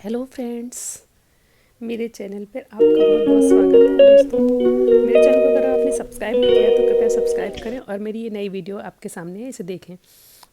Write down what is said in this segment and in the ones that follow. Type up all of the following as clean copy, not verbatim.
Hello friends, मेरे channel पर आपका बहुत बहुत स्वागत है। दोस्तों, मेरे चैनल को अगर आपने सब्सक्राइब नहीं किया तो कृपया सब्सक्राइब करें और मेरी ये नई वीडियो आपके सामने है, इसे देखें।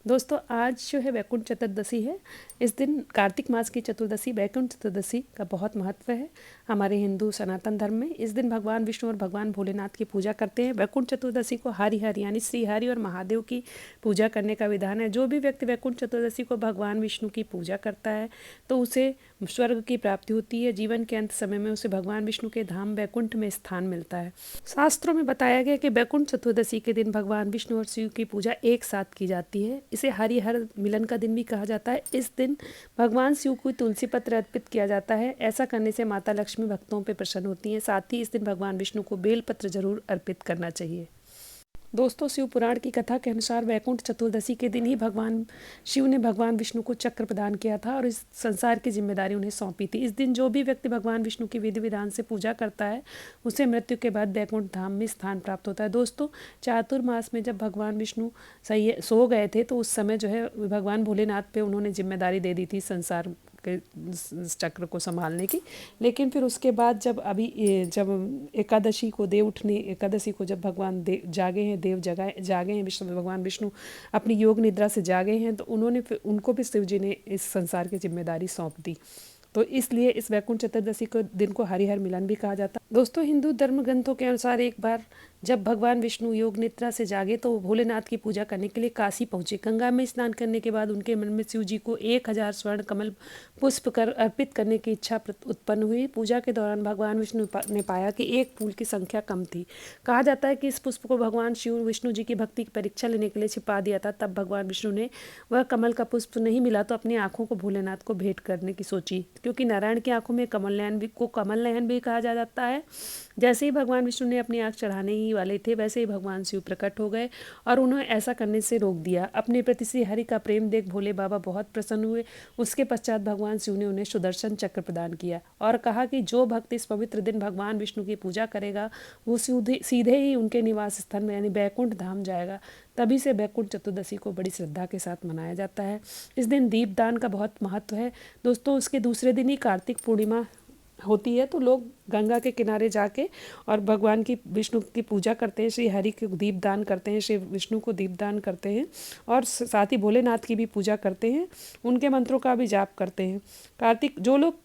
दोस्तों, आज जो है वैकुंठ चतुर्दशी है। इस दिन कार्तिक मास की चतुर्दशी वैकुंठ चतुर्दशी का बहुत महत्व है हमारे हिंदू सनातन धर्म में। इस दिन भगवान विष्णु और भगवान भोलेनाथ की पूजा करते हैं। वैकुंठ चतुर्दशी को हरिहर यानी श्रीहरि और महादेव की पूजा करने का विधान है। जो भी व्यक्ति वैकुंठ चतुर्दशी को भगवान विष्णु की पूजा करता है तो उसे स्वर्ग की प्राप्ति होती है। जीवन के अंत समय में उसे भगवान विष्णु के धाम वैकुंठ में स्थान मिलता है। शास्त्रों में बताया गया कि वैकुंठ चतुर्दशी के दिन भगवान विष्णु और शिव की पूजा एक साथ की जाती है। इसे हरिहर मिलन का दिन भी कहा जाता है। इस दिन भगवान शिव को तुलसी पत्र अर्पित किया जाता है। ऐसा करने से माता लक्ष्मी भक्तों पर प्रसन्न होती हैं। साथ ही इस दिन भगवान विष्णु को बेल पत्र जरूर अर्पित करना चाहिए। दोस्तों, शिव पुराण की कथा के अनुसार वैकुंठ चतुर्दशी के दिन ही भगवान शिव ने भगवान विष्णु को चक्र प्रदान किया था और इस संसार की जिम्मेदारी उन्हें सौंपी थी। इस दिन जो भी व्यक्ति भगवान विष्णु की विधि विधान से पूजा करता है उसे मृत्यु के बाद वैकुंठ धाम में स्थान प्राप्त होता है। दोस्तों, चातुर्मास में जब भगवान विष्णु सो गए थे तो उस समय जो है भगवान भोलेनाथ पे उन्होंने जिम्मेदारी दे दी थी संसार के चक्र को संभालने की। लेकिन फिर उसके बाद जब एकादशी को देव उठने एकादशी को जब भगवान जागे हैं, देव जागे हैं, विष्णु भगवान विष्णु अपनी योग निद्रा से जागे हैं तो उन्होंने फिर उनको भी शिव जी ने इस संसार की जिम्मेदारी सौंप दी। तो इसलिए इस वैकुंठ चतुर्दशी को दिन को हरिहर मिलन भी कहा जाता है। दोस्तों, हिंदू धर्म ग्रंथों के अनुसार एक बार जब भगवान विष्णु योग निद्रा से जागे तो वो भोलेनाथ की पूजा करने के लिए काशी पहुंचे। गंगा में स्नान करने के बाद उनके मन में शिव जी को 1000 स्वर्ण कमल पुष्प कर अर्पित करने की इच्छा उत्पन्न हुई। पूजा के दौरान भगवान विष्णु ने पाया कि एक फूल की संख्या कम थी। कहा जाता है कि इस पुष्प को भगवान शिव विष्णु जी की भक्ति की परीक्षा लेने के लिए छिपा दिया था। तब भगवान विष्णु ने वह कमल का पुष्प नहीं मिला तो अपनी आंखों को भोलेनाथ को भेंट करने की सोची, क्योंकि नारायण की आंखों में कमल नयन भी कहा जाता है। जैसे ही भगवान विष्णु ने अपनी आंख चढ़ाने ही वाले थे वैसे ही भगवान शिव प्रकट हो गए और उन्हें ऐसा करने से रोक दिया। अपने प्रति श्री हरि का प्रेम देख भोले बाबा बहुत प्रसन्न हुए। उसके पश्चात भगवान शिव ने उन्हें सुदर्शन चक्र प्रदान किया और कहा कि जो भक्त इस पवित्र दिन भगवान विष्णु की पूजा करेगा वो सीधे ही उनके निवास स्थान में यानी बैकुंठ धाम जाएगा। तभी से बैकुंठ चतुर्दशी को बड़ी श्रद्धा के साथ मनाया जाता है। इस दिन दीपदान का बहुत महत्व है। दोस्तों, उसके दूसरे दिन ही कार्तिक पूर्णिमा होती है तो लोग गंगा के किनारे जाके और भगवान की विष्णु की पूजा करते हैं, श्री हरि को दीपदान करते हैं, श्री विष्णु को दीपदान करते हैं और साथ ही भोलेनाथ की भी पूजा करते हैं, उनके मंत्रों का भी जाप करते हैं। कार्तिक जो लोग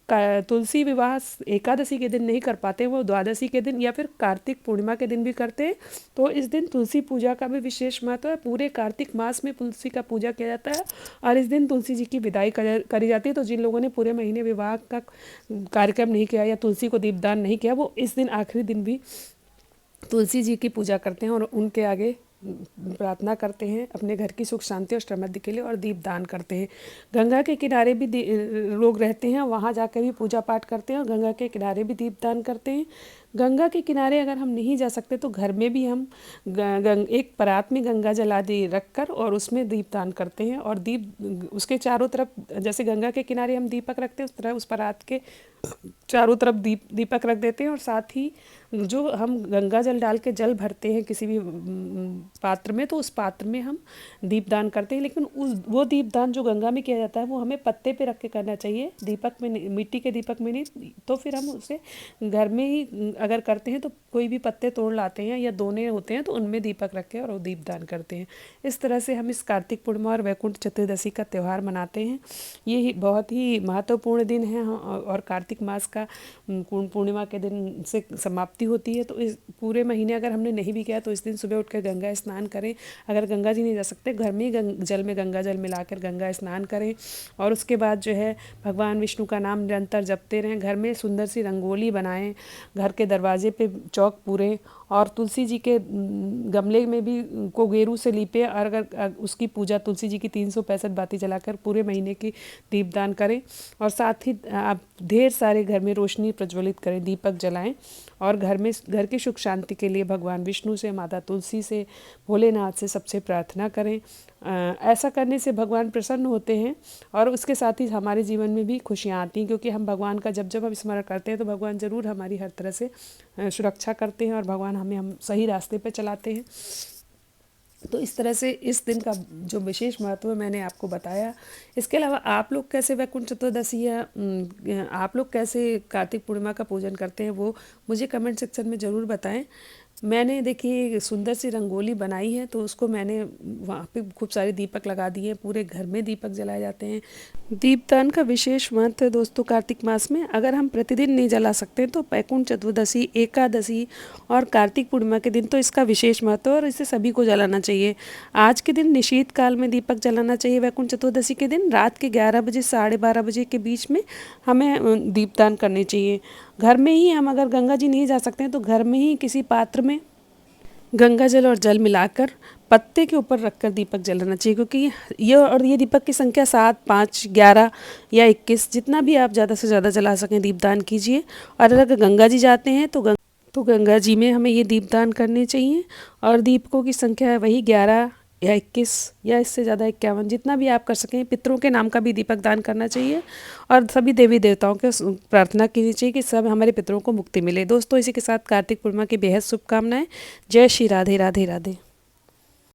तुलसी विवाह एकादशी के दिन नहीं कर पाते वो द्वादशी के दिन या फिर कार्तिक पूर्णिमा के दिन भी करते हैं। तो इस दिन तुलसी पूजा का भी विशेष महत्व है। पूरे कार्तिक मास में तुलसी का पूजा किया जाता है और इस दिन तुलसी जी की विदाई करी जाती है। तो जिन लोगों ने पूरे महीने विवाह का कार्यक्रम नहीं किया या तुलसी को दीपदान नहीं किया वो इस दिन आखिरी दिन भी तुलसी जी की पूजा करते हैं और उनके आगे प्रार्थना करते हैं अपने घर की सुख शांति और समृद्धि के लिए और दीपदान करते हैं। गंगा के किनारे भी लोग रहते हैं, वहाँ जाकर भी पूजा पाठ करते हैं और गंगा के किनारे भी दीपदान करते हैं। गंगा के किनारे अगर हम नहीं जा सकते तो घर में भी हम एक परात में गंगा जल आदि रखकर और उसमें दीपदान करते हैं और दीप उसके चारों तरफ जैसे गंगा के किनारे हम दीपक रखते हैं उस तरह उस परात के चारों तरफ दीपक रख देते हैं और साथ ही जो हम गंगा जल डाल के जल भरते हैं किसी भी पात्र में तो उस पात्र में हम दीपदान करते हैं। लेकिन वो दीपदान जो गंगा में किया जाता है वो हमें पत्ते पे रख के करना चाहिए, दीपक में नहीं, मिट्टी के दीपक में नहीं। तो फिर हम उसे घर में ही अगर करते हैं तो कोई भी पत्ते तोड़ लाते हैं या दोने होते हैं तो उनमें दीपक रख के और वो दीपदान करते हैं। इस तरह से हम इस कार्तिक पूर्णिमा और वैकुंठ चतुर्दशी का त्यौहार मनाते हैं। ये बहुत ही महत्वपूर्ण दिन है और कार्तिक मास का पूर्णिमा के दिन से समाप्ति होती है। तो इस पूरे महीने अगर हमने नहीं भी किया तो इस दिन सुबह उठकर गंगा स्नान करें। अगर गंगा जी नहीं जा सकते घर में ही जल में गंगा जल मिलाकर गंगा स्नान करें और उसके बाद जो है भगवान विष्णु का नाम निरंतर जपते रहें। घर में सुंदर सी रंगोली बनाएं, घर के दरवाजे पे चौक पूरें और तुलसी जी के गमले में भी को गेरू से लीपे और अगर उसकी पूजा तुलसी जी की 365 बाती जलाकर पूरे महीने की दीपदान करें और साथ ही आप ढेर सारे घर में रोशनी प्रज्वलित करें, दीपक जलाएं और घर की सुख शांति के लिए भगवान विष्णु से, माता तुलसी से, भोलेनाथ से सबसे प्रार्थना करें। ऐसा करने से भगवान प्रसन्न होते हैं और उसके साथ ही हमारे जीवन में भी खुशियाँ आती हैं, क्योंकि हम भगवान का जब हम स्मरण करते हैं तो भगवान ज़रूर हमारी हर तरह से सुरक्षा करते हैं और भगवान हम सही रास्ते पे चलाते हैं। तो इस तरह से इस दिन का जो विशेष महत्व है मैंने आपको बताया। इसके अलावा आप लोग कैसे वैकुंठ चतुर्दशी या आप लोग कैसे कार्तिक पूर्णिमा का पूजन करते हैं वो मुझे कमेंट सेक्शन में ज़रूर बताएं। मैंने देखिए सुंदर सी रंगोली बनाई है, तो उसको मैंने वहाँ पे खूब सारे दीपक लगा दिए हैं, पूरे घर में दीपक जलाए जाते हैं। दीपदान का विशेष महत्व है दोस्तों कार्तिक मास में। अगर हम प्रतिदिन नहीं जला सकते तो वैकुंठ चतुर्दशी, एकादशी और कार्तिक पूर्णिमा के दिन तो इसका विशेष महत्व है और इसे सभी को जलाना चाहिए। आज के दिन निशीत काल में दीपक जलाना चाहिए। वैकुंठ चतुर्दशी के दिन रात के 11 बजे 12:30 बजे के बीच में हमें दीपदान करनी चाहिए। घर में ही हम अगर गंगा जी नहीं जा सकते हैं तो घर में ही किसी पात्र में गंगा जल और जल मिलाकर पत्ते के ऊपर रखकर दीपक जलाना चाहिए, क्योंकि ये दीपक की संख्या 7, 5, 11 या 21 जितना भी आप ज़्यादा से ज़्यादा जला सकें दीपदान कीजिए। और अगर गंगा जी जाते हैं तो गंगा जी में हमें ये दीपदान करने चाहिए। और दीपकों की संख्या है वही 11 या 21 या इससे ज़्यादा 51, जितना भी आप कर सकें। पितरों के नाम का भी दीपक दान करना चाहिए और सभी देवी देवताओं के प्रार्थना करनी चाहिए कि सब हमारे पितरों को मुक्ति मिले। दोस्तों इसी के साथ कार्तिक पूर्णिमा की बेहद शुभकामनाएं। जय श्री राधे राधे राधे।